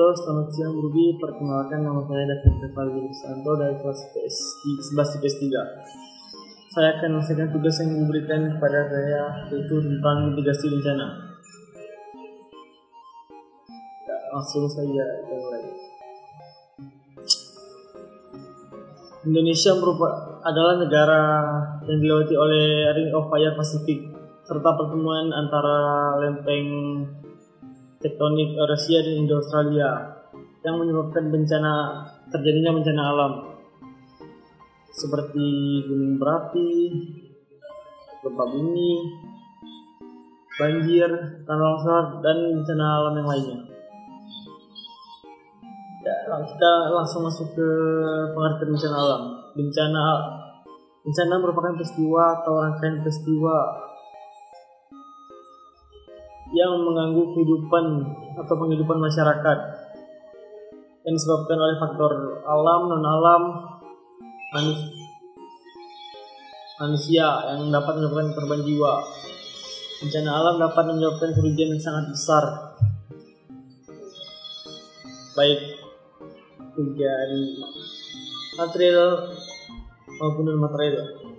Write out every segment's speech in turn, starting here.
Halo, selamat siang Budi. Perkenalkan, nama saya David Revaldi Santo dari kelas PS 11 IPS 3. Saya akan menyelesaikan tugas yang diberikan kepada saya, yaitu tentang mitigasi bencana. Ya, langsung saja kita mulai. Indonesia adalah negara yang dilewati oleh Ring of Fire Pacific, serta pertemuan antara lempeng tektonik Eurasia dan Indo-Australia yang menyebabkan terjadinya bencana alam seperti gunung berapi, gempa bumi, banjir, tanah longsor, dan bencana alam yang lainnya. Ya, kita langsung masuk ke pengertian bencana alam. Bencana merupakan peristiwa atau rangkaian peristiwa yang mengganggu kehidupan atau penghidupan masyarakat yang disebabkan oleh faktor alam, non-alam, manusia yang dapat menyebabkan korban jiwa. Bencana alam dapat menyebabkan kerugian yang sangat besar, baik kerugian material maupun non-material.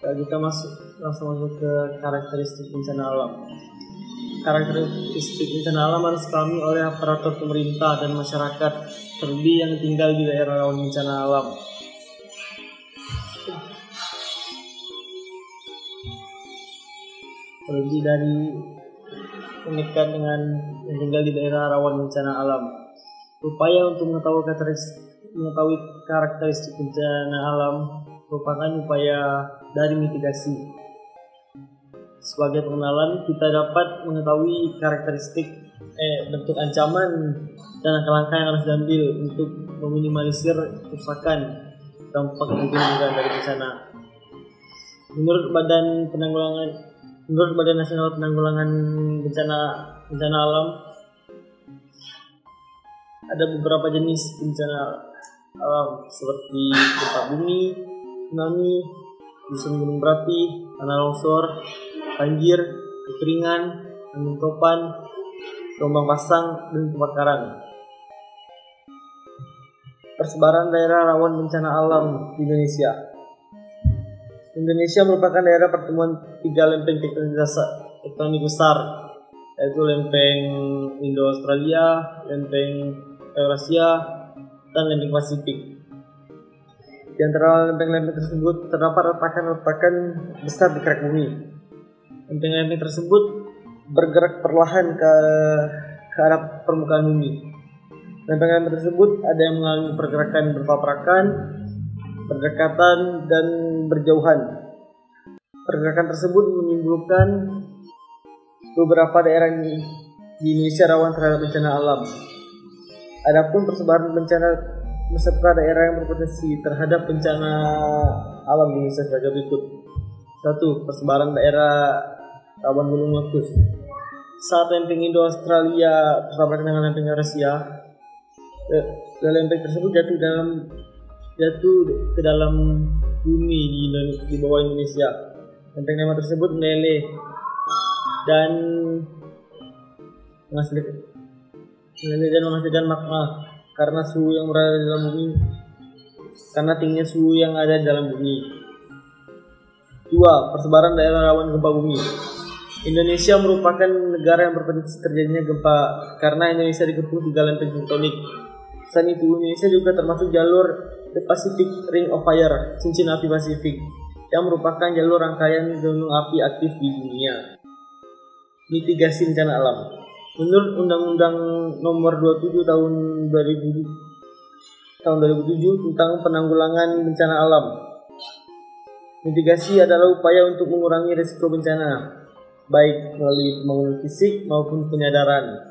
Kita langsung masuk ke karakteristik bencana alam. Karakteristik bencana alam harus dipahami oleh aparatur pemerintah dan masyarakat, terlebih yang tinggal di daerah rawan bencana alam. Terlebih dari mendekat dengan yang tinggal di daerah rawan bencana alam. Upaya untuk mengetahui karakteristik bencana alam merupakan upaya dari mitigasi. Sebagai pengenalan, kita dapat mengetahui karakteristik bentuk ancaman dan langkah-langkah yang harus diambil untuk meminimalisir kerusakan dampak yang ditimbulkan dari bencana. Menurut Badan Nasional Penanggulangan Bencana Alam, ada beberapa jenis bencana alam seperti gempa bumi, tsunami, guguran gunung berapi, tanah longsor, banjir, kekeringan, angin topan, gelombang pasang, dan kebakaran. Persebaran daerah rawan bencana alam di Indonesia. Indonesia merupakan daerah pertemuan 3 lempeng tektonik besar, yaitu lempeng Indo-Australia, lempeng Eurasia, dan lempeng Pasifik. Di antara lempeng-lempeng tersebut terdapat retakan-retakan besar di kerak bumi. Lempeng-lempeng tersebut bergerak perlahan ke arah permukaan bumi. Lempeng-lempeng tersebut ada yang mengalami pergerakan bertabrakan, berdekatan, dan berjauhan. Pergerakan tersebut menimbulkan beberapa daerah di Indonesia rawan terhadap bencana alam. Adapun persebaran bencana beserta daerah yang berpotensi terhadap bencana alam di Indonesia sebagai berikut. 1. Persebaran daerah rawan gunung meletus. Saat lempeng Indo-Australia bertabrakan dengan lempeng Eurasia, lempeng tersebut jatuh ke dalam bumi di bawah Indonesia. Lempeng-lempeng tersebut meleleh dan menghasilkan magma karena suhu yang berada di dalam bumi, karena tingginya suhu yang ada di dalam bumi. 2. Persebaran daerah rawan gempa bumi. Indonesia merupakan negara yang berpotensi terjadinya gempa karena Indonesia dikepung 3 lempeng tektonik. Selain itu, Indonesia juga termasuk jalur The Pacific Ring of Fire, cincin api Pasifik, yang merupakan jalur rangkaian gunung api aktif di dunia. Mitigasi bencana alam. Menurut Undang-Undang Nomor 27 Tahun 2007 tentang Penanggulangan Bencana Alam, mitigasi adalah upaya untuk mengurangi risiko bencana, baik melalui pembangunan fisik maupun penyadaran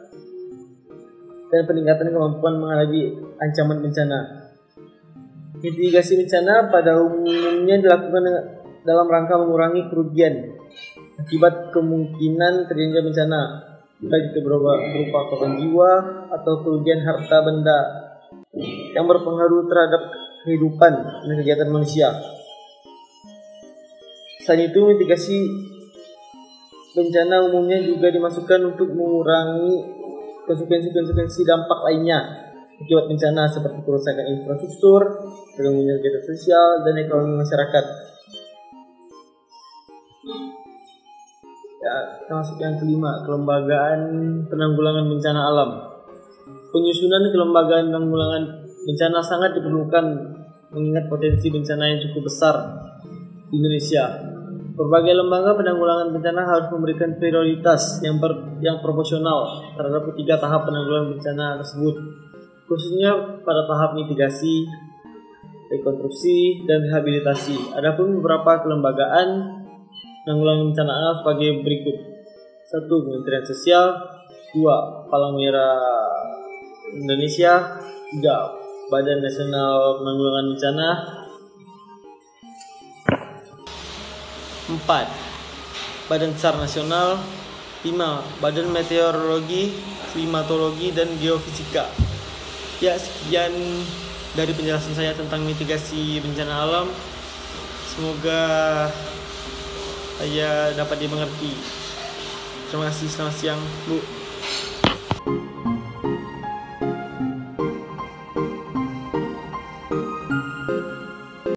dan peningkatan kemampuan menghadapi ancaman bencana. Mitigasi bencana pada umumnya dilakukan dalam rangka mengurangi kerugian akibat kemungkinan terjadinya bencana, baik itu berupa korban jiwa atau kerugian harta benda yang berpengaruh terhadap kehidupan dan kegiatan manusia. Selain itu, mitigasi bencana umumnya juga dimasukkan untuk mengurangi konsekuensi dampak lainnya akibat bencana seperti kerusakan infrastruktur, terganggunya kegiatan sosial, dan ekonomi masyarakat. Ya, termasuk yang kelima, kelembagaan penanggulangan bencana alam. Penyusunan kelembagaan penanggulangan bencana sangat diperlukan mengingat potensi bencana yang cukup besar di Indonesia. Berbagai lembaga penanggulangan bencana harus memberikan prioritas yang proporsional terhadap ketiga tahap penanggulangan bencana tersebut, khususnya pada tahap mitigasi, rekonstruksi, dan rehabilitasi. Adapun beberapa kelembagaan penanggulangan bencana alam sebagai berikut. 1. Kementerian Sosial. 2. Palang Merah Indonesia. 3. Badan Nasional Penanggulangan Bencana. 4. Badan SAR Nasional. 5. Badan Meteorologi, Klimatologi, dan Geofisika. Ya, sekian dari penjelasan saya tentang mitigasi bencana alam. Semoga saya dapat dimengerti. Terima kasih, selamat siang Bu.